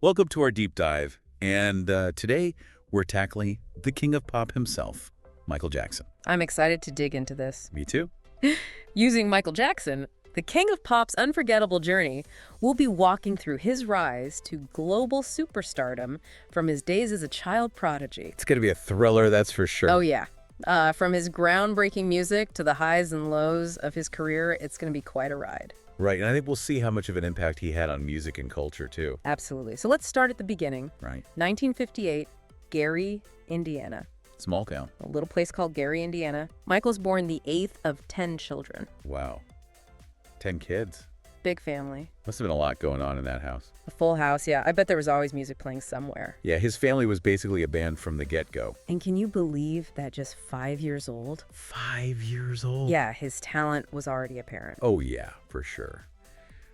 Welcome to our deep dive, and today we're tackling the king of pop himself, Michael Jackson. I'm excited to dig into this. Me too. Using Michael Jackson, the king of pop's unforgettable journey, we'll be walking through his rise to global superstardom from his days as a child prodigy. It's going to be a thriller, that's for sure. Oh, yeah. From his groundbreaking music to the highs and lows of his career, it's going to be quite a ride. Right, and I think we'll see how much of an impact he had on music and culture, too. Absolutely. So let's start at the beginning. Right. 1958, Gary, Indiana. Small town. A little place called Gary, Indiana. Michael's born the 8th of 10 children. Wow. 10 kids. Big family. Must have been a lot going on in that house. A full house, yeah. I bet there was always music playing somewhere. Yeah, his family was basically a band from the get-go. And can you believe that just 5 years old? 5 years old? Yeah, his talent was already apparent. Oh, yeah, for sure.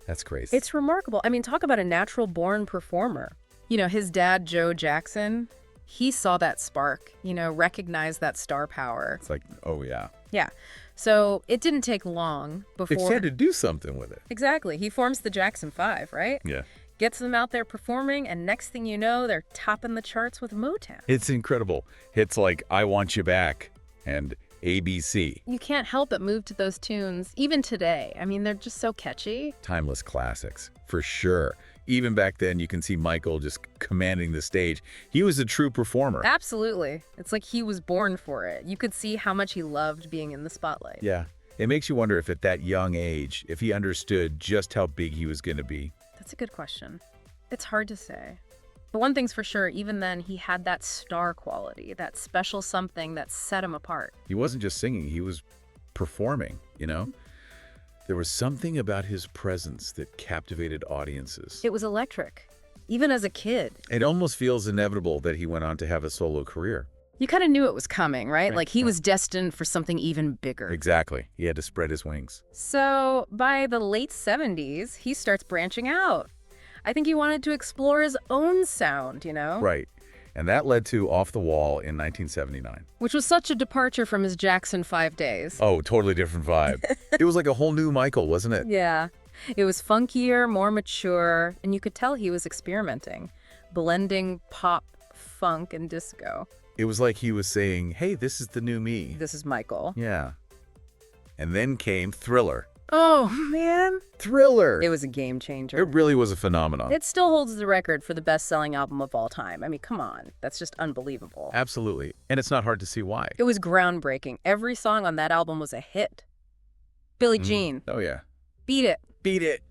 That's crazy. It's remarkable. I mean, talk about a natural-born performer. You know, his dad, Joe Jackson, he saw that spark, recognized that star power. It's like, oh, yeah. Yeah. So it didn't take long before... They had to do something with it. Exactly. He forms the Jackson 5, right? Yeah. Gets them out there performing, and next thing you know, they're topping the charts with Motown. It's incredible. Hits like I Want You Back and ABC. You can't help but move to those tunes, even today. I mean, they're just so catchy. Timeless classics, for sure. Even back then, you can see Michael just commanding the stage. He was a true performer. Absolutely. It's like he was born for it. You could see how much he loved being in the spotlight. Yeah. It makes you wonder if at that young age, if he understood just how big he was going to be. That's a good question. It's hard to say. But one thing's for sure, even then, he had that star quality, that special something that set him apart. He wasn't just singing, he was performing, There was something about his presence that captivated audiences. It was electric, even as a kid. It almost feels inevitable that he went on to have a solo career. You kind of knew it was coming, right? Right. Like he was destined for something even bigger. Exactly. He had to spread his wings. So by the late 70s, he starts branching out. I think he wanted to explore his own sound, Right. And that led to Off the Wall in 1979. Which was such a departure from his Jackson 5 days. Oh, totally different vibe. It was like a whole new Michael, wasn't it? Yeah. It was funkier, more mature, and you could tell he was experimenting, blending pop, funk, and disco. It was like he was saying, hey, this is the new me. This is Michael. Yeah. And then came Thriller. Oh, man. Thriller! It was a game changer. It really was a phenomenon. It still holds the record for the best-selling album of all time. I mean, come on. That's just unbelievable. Absolutely. And it's not hard to see why. It was groundbreaking. Every song on that album was a hit. Billie Jean. Oh, yeah. Beat It. Beat It.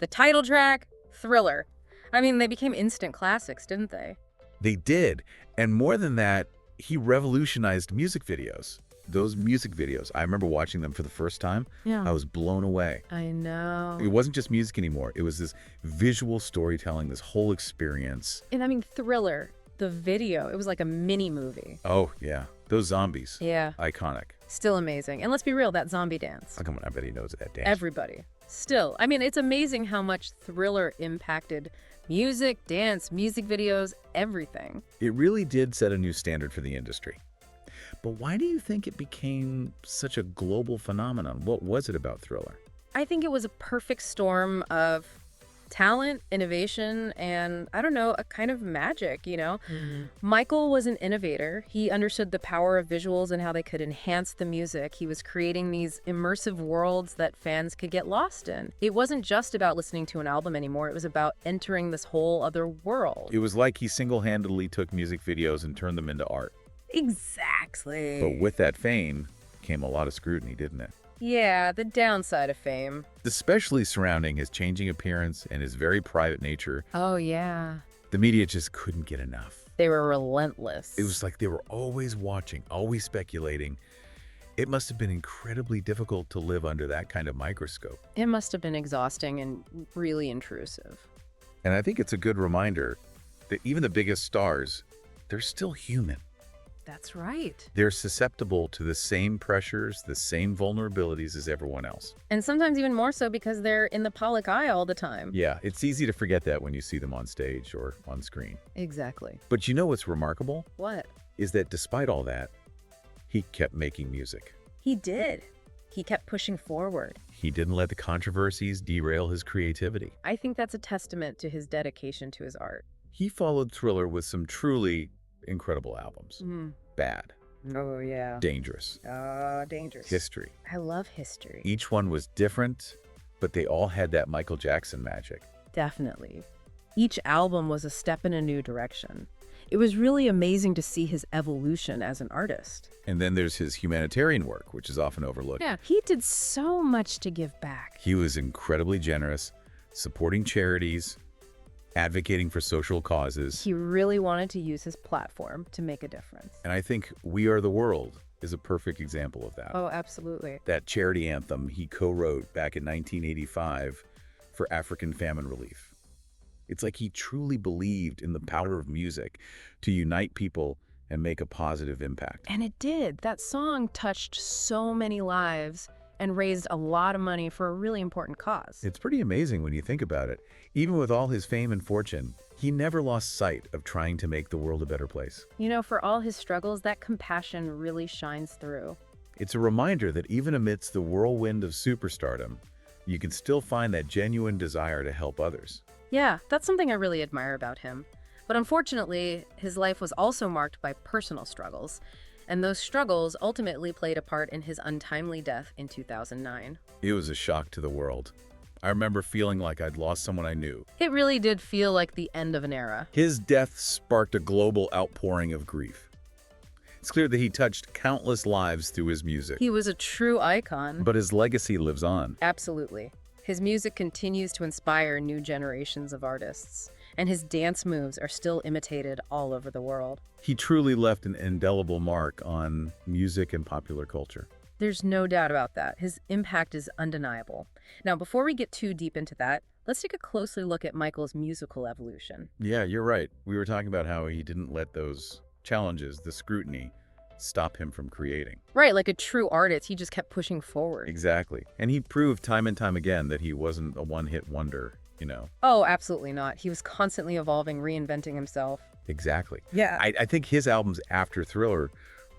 The title track, Thriller. I mean, they became instant classics, didn't they? They did. And more than that, he revolutionized music videos. Those music videos, I remember watching them for the first time. Yeah. I was blown away. I know. It wasn't just music anymore. It was this visual storytelling, this whole experience. And I mean, Thriller, the video, it was like a mini movie. Oh, yeah. Those zombies. Yeah. Iconic. Still amazing. And let's be real, that zombie dance. Oh, come on, I bet he knows that dance. Everybody. Still. I mean, it's amazing how much Thriller impacted music, dance, music videos, everything. It really did set a new standard for the industry. But why do you think it became such a global phenomenon? What was it about Thriller? I think it was a perfect storm of talent, innovation, and, I don't know, a kind of magic, Michael was an innovator. He understood the power of visuals and how they could enhance the music. He was creating these immersive worlds that fans could get lost in. It wasn't just about listening to an album anymore. It was about entering this whole other world. It was like he single-handedly took music videos and turned them into art. Exactly. But with that fame came a lot of scrutiny, didn't it? Yeah, the downside of fame. Especially surrounding his changing appearance and his very private nature. Oh, yeah. The media just couldn't get enough. They were relentless. It was like they were always watching, always speculating. It must have been incredibly difficult to live under that kind of microscope. It must have been exhausting and really intrusive. And I think it's a good reminder that even the biggest stars, they're still human. That's right. They're susceptible to the same pressures, the same vulnerabilities as everyone else. And sometimes even more so because they're in the public eye all the time. Yeah, it's easy to forget that when you see them on stage or on screen. Exactly. But you know what's remarkable? What? Is that despite all that, he kept making music. He did. He kept pushing forward. He didn't let the controversies derail his creativity. I think that's a testament to his dedication to his art. He followed Thriller with some truly incredible albums. Mm. Bad, Oh, yeah. Dangerous, Dangerous. History. I love history. Each one was different, but they all had that Michael Jackson magic. Definitely. Each album was a step in a new direction. It was really amazing to see his evolution as an artist. And then there's his humanitarian work, which is often overlooked. Yeah, he did so much to give back. He was incredibly generous, supporting charities, advocating for social causes. He really wanted to use his platform to make a difference. And I think We Are the World is a perfect example of that. Oh, absolutely. That charity anthem he co-wrote back in 1985 for African famine relief. It's like he truly believed in the power of music to unite people and make a positive impact. And it did. That song touched so many lives and raised a lot of money for a really important cause. It's pretty amazing when you think about it. Even with all his fame and fortune, he never lost sight of trying to make the world a better place. You know, for all his struggles, that compassion really shines through. It's a reminder that even amidst the whirlwind of superstardom, you can still find that genuine desire to help others. Yeah, that's something I really admire about him. But unfortunately, his life was also marked by personal struggles, and those struggles ultimately played a part in his untimely death in 2009. It was a shock to the world. I remember feeling like I'd lost someone I knew. It really did feel like the end of an era. His death sparked a global outpouring of grief. It's clear that he touched countless lives through his music. He was a true icon. But his legacy lives on. Absolutely. His music continues to inspire new generations of artists, and his dance moves are still imitated all over the world. He truly left an indelible mark on music and popular culture. There's no doubt about that. His impact is undeniable. Now, before we get too deep into that, let's take a closer look at Michael's musical evolution. Yeah, you're right. We were talking about how he didn't let those challenges, the scrutiny, stop him from creating. Right, like a true artist, he just kept pushing forward. Exactly. And he proved time and time again that he wasn't a one-hit wonder, Oh, absolutely not. He was constantly evolving, reinventing himself. Exactly. Yeah. I think his albums after Thriller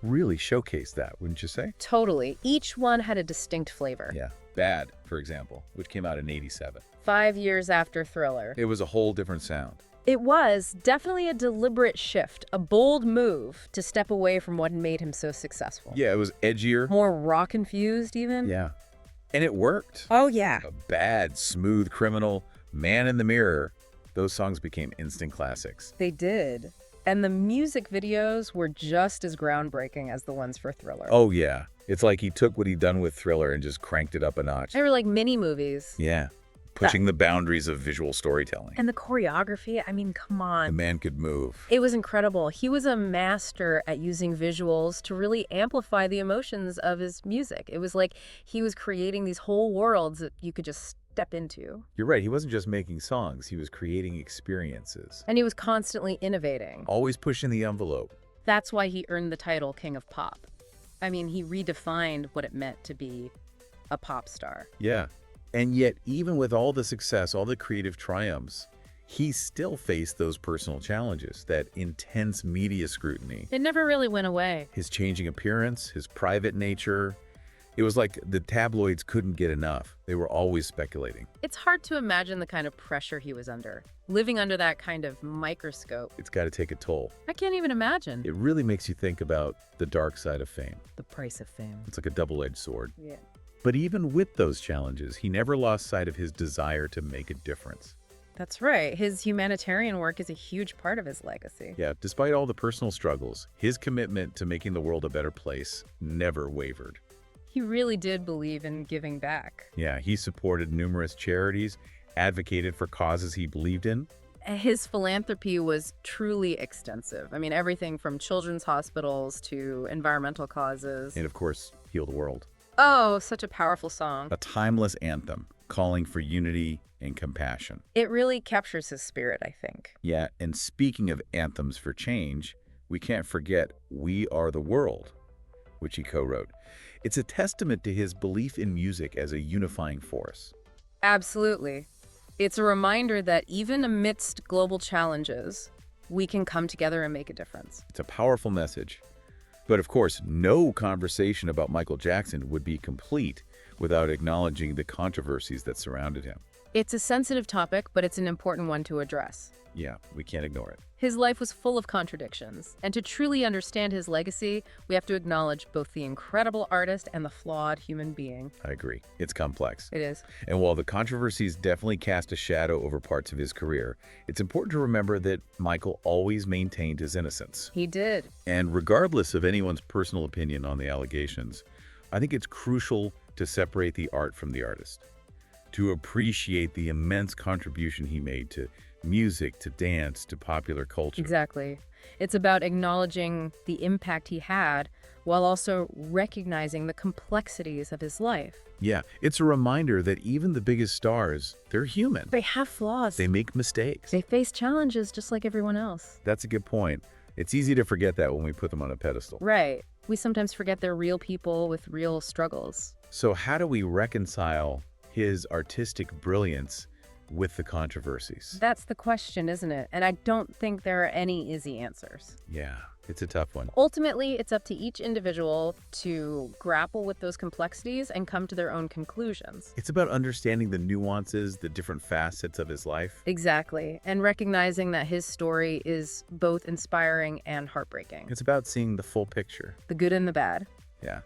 really showcased that, wouldn't you say? Totally. Each one had a distinct flavor. Yeah. Bad, for example, which came out in '87. 5 years after Thriller. It was a whole different sound. It was definitely a deliberate shift, a bold move to step away from what made him so successful. Yeah, it was edgier. More rock-infused, even. Yeah. And it worked. Oh, yeah. A Bad, Smooth Criminal, Man in the Mirror. Those songs became instant classics. They did. And the music videos were just as groundbreaking as the ones for Thriller. Oh, yeah. It's like he took what he'd done with Thriller and just cranked it up a notch. They were like mini-movies. Yeah. Pushing the boundaries of visual storytelling. And the choreography, I mean, come The on. man could move. It was incredible. He was a master at using visuals to really amplify the emotions of his music. It was like he was creating these whole worlds that you could just step into. You're right. He wasn't just making songs. He was creating experiences. And he was constantly innovating. Always pushing the envelope. That's why he earned the title King of Pop. I mean, he redefined what it meant to be a pop star. Yeah. And yet, even with all the success, all the creative triumphs, he still faced those personal challenges, that intense media scrutiny. It never really went away. His changing appearance, his private nature. It was like the tabloids couldn't get enough. They were always speculating. It's hard to imagine the kind of pressure he was under, living under that kind of microscope. It's got to take a toll. I can't even imagine. It really makes you think about the dark side of fame. The price of fame. It's like a double-edged sword. Yeah. But even with those challenges, he never lost sight of his desire to make a difference. That's right. His humanitarian work is a huge part of his legacy. Yeah, despite all the personal struggles, his commitment to making the world a better place never wavered. He really did believe in giving back. Yeah, he supported numerous charities, advocated for causes he believed in. His philanthropy was truly extensive. I mean, everything from children's hospitals to environmental causes. And of course, Heal the World. Oh, such a powerful song. A timeless anthem calling for unity and compassion. It really captures his spirit, I think. Yeah, and speaking of anthems for change, we can't forget We Are the World, which he co-wrote. It's a testament to his belief in music as a unifying force. Absolutely. It's a reminder that even amidst global challenges, we can come together and make a difference. It's a powerful message. But of course, no conversation about Michael Jackson would be complete without acknowledging the controversies that surrounded him. It's a sensitive topic, but it's an important one to address. Yeah, we can't ignore it. His life was full of contradictions, and to truly understand his legacy, we have to acknowledge both the incredible artist and the flawed human being. I agree. It's complex. It is. And while the controversies definitely cast a shadow over parts of his career, it's important to remember that Michael always maintained his innocence. He did. And regardless of anyone's personal opinion on the allegations, I think it's crucial to separate the art from the artist, to appreciate the immense contribution he made to music, to dance, to popular culture. Exactly. It's about acknowledging the impact he had while also recognizing the complexities of his life. Yeah, it's a reminder that even the biggest stars, they're human. They have flaws. They make mistakes. They face challenges just like everyone else. That's a good point. It's easy to forget that when we put them on a pedestal. Right. We sometimes forget they're real people with real struggles. So how do we reconcile his artistic brilliance with the controversies? That's the question, isn't it? And I don't think there are any easy answers. Yeah, it's a tough one. Ultimately, it's up to each individual to grapple with those complexities and come to their own conclusions. It's about understanding the nuances, the different facets of his life. Exactly. And recognizing that his story is both inspiring and heartbreaking. It's about seeing the full picture. The good and the bad. Yeah.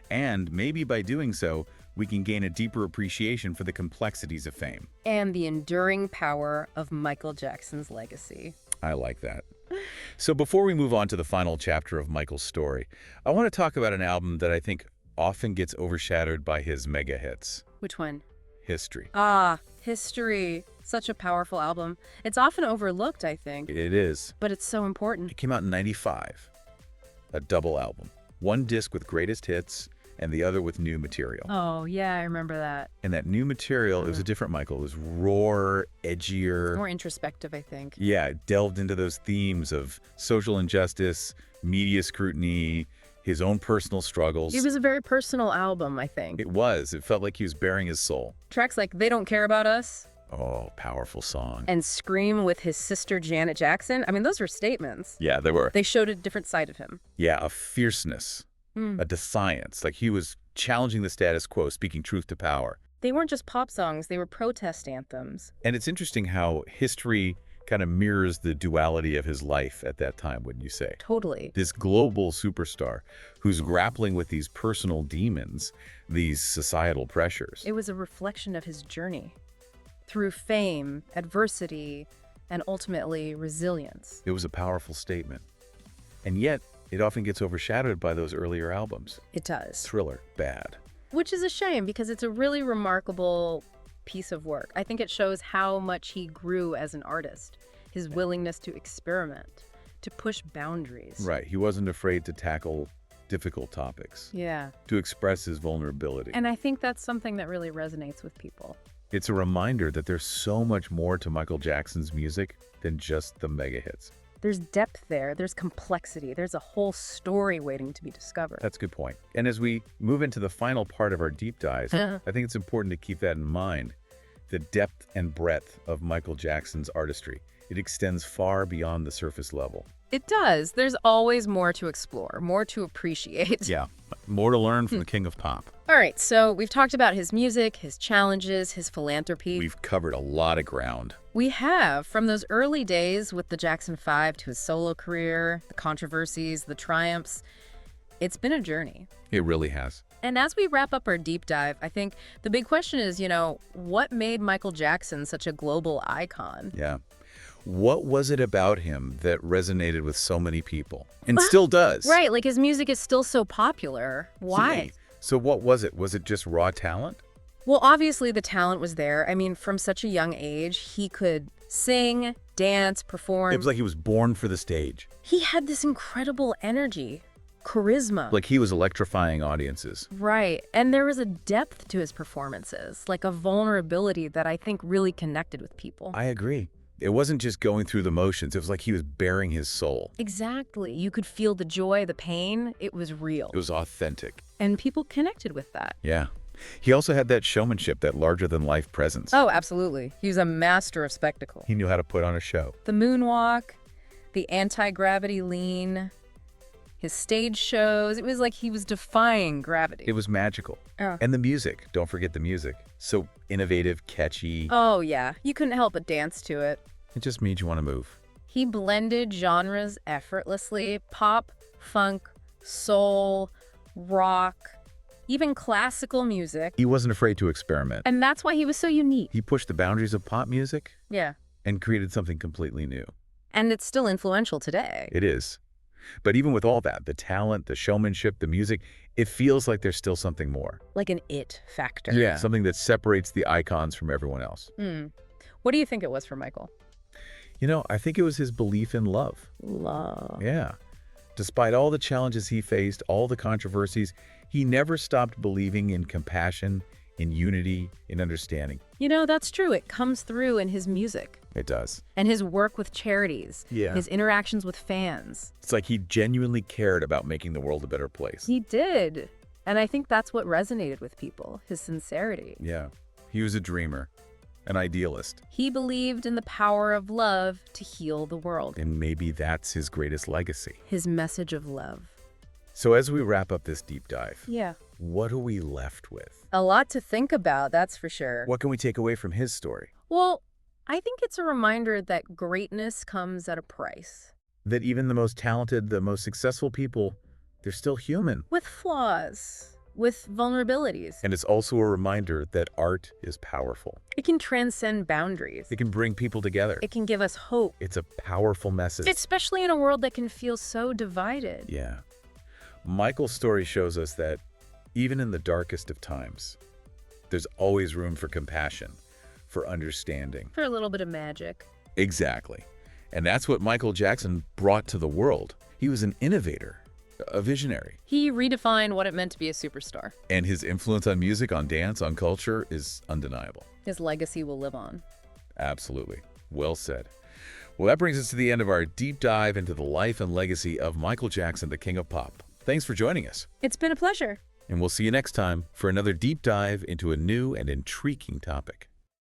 And maybe by doing so, we can gain a deeper appreciation for the complexities of fame. And the enduring power of Michael Jackson's legacy. I like that. So before we move on to the final chapter of Michael's story, I want to talk about an album that I think often gets overshadowed by his mega hits. Which one? History. History. Such a powerful album. It's often overlooked, I think. It is. But it's so important. It came out in '95. A double album. One disc with greatest hits, and the other with new material. Oh, yeah, I remember that. And that new material, it was a different Michael. It was rawer, edgier. More introspective, I think. Yeah, it delved into those themes of social injustice, media scrutiny, his own personal struggles. It was a very personal album, I think. It was. It felt like he was bearing his soul. Tracks like They Don't Care About Us Oh, powerful song. and Scream with his sister Janet Jackson. I mean, those were statements. Yeah, they were. They showed a different side of him. Yeah, a fierceness, a defiance. Like he was challenging the status quo, speaking truth to power. They weren't just pop songs, they were protest anthems. And it's interesting how history kind of mirrors the duality of his life at that time, wouldn't you say? Totally. This global superstar who's grappling with these personal demons, these societal pressures. It was a reflection of his journey through fame, adversity, and ultimately resilience. It was a powerful statement. And yet, it often gets overshadowed by those earlier albums. It does. Thriller, bad. Which is a shame because it's a really remarkable piece of work. I think it shows how much he grew as an artist, his willingness to experiment, to push boundaries. Right, he wasn't afraid to tackle difficult topics, Yeah. to express his vulnerability. And I think that's something that really resonates with people. It's a reminder that there's so much more to Michael Jackson's music than just the mega hits. There's depth there, there's complexity, there's a whole story waiting to be discovered. That's a good point. And as we move into the final part of our deep dives, I think it's important to keep that in mind. The depth and breadth of Michael Jackson's artistry. It extends far beyond the surface level. It does. There's always more to explore, more to appreciate. Yeah, more to learn from the king of pop. All right, so we've talked about his music, his challenges, his philanthropy. We've covered a lot of ground. We have, from those early days with the Jackson 5 to his solo career, the controversies, the triumphs. It's been a journey. It really has. And as we wrap up our deep dive, I think the big question is, what made Michael Jackson such a global icon? Yeah. What was it about him that resonated with so many people? And still does. Right, like his music is still so popular. Why? So what was it? Was it just raw talent? Well, obviously the talent was there. I mean, from such a young age, he could sing, dance, perform. It was like he was born for the stage. He had this incredible energy, charisma. Like he was electrifying audiences. Right. And there was a depth to his performances, like a vulnerability that I think really connected with people. I agree. It wasn't just going through the motions. It was like he was bearing his soul. Exactly. You could feel the joy, the pain. It was real. It was authentic. And people connected with that. Yeah. He also had that showmanship, that larger-than-life presence. Oh, absolutely. He was a master of spectacle. He knew how to put on a show. The moonwalk, the anti-gravity lean. his stage shows. It was like he was defying gravity. It was magical. Oh. And the music, don't forget the music. So innovative, catchy. Oh, yeah. You couldn't help but dance to it. It just made you want to move. He blended genres effortlessly. Pop, funk, soul, rock, even classical music. He wasn't afraid to experiment. And that's why he was so unique. He pushed the boundaries of pop music Yeah. and created something completely new. And it's still influential today. It is. But even with all that, the talent, the showmanship, the music, it feels like there's still something more. Like an it factor. Yeah. Something that separates the icons from everyone else. What do you think it was for Michael? You know, I think it was his belief in love. Love. Yeah. Despite all the challenges he faced, all the controversies, he never stopped believing in compassion, in unity, in understanding. You know, that's true. It comes through in his music. It does. And his work with charities. Yeah. His interactions with fans. It's like he genuinely cared about making the world a better place. He did. And I think that's what resonated with people, his sincerity. Yeah. He was a dreamer, an idealist. He believed in the power of love to heal the world. And maybe that's his greatest legacy. His message of love. So as we wrap up this deep dive, Yeah. what are we left with? A lot to think about, that's for sure. What can we take away from his story? Well, I think it's a reminder that greatness comes at a price. That even the most talented, the most successful people, they're still human. With flaws, with vulnerabilities. And it's also a reminder that art is powerful. It can transcend boundaries. It can bring people together. It can give us hope. It's a powerful message. Especially in a world that can feel so divided. Yeah. Michael's story shows us that even in the darkest of times, there's always room for compassion, for understanding. For a little bit of magic. Exactly. And that's what Michael Jackson brought to the world. He was an innovator, a visionary. He redefined what it meant to be a superstar. And his influence on music, on dance, on culture is undeniable. His legacy will live on. Absolutely. Well said. Well, that brings us to the end of our deep dive into the life and legacy of Michael Jackson, the King of Pop. Thanks for joining us. It's been a pleasure. And we'll see you next time for another deep dive into a new and intriguing topic.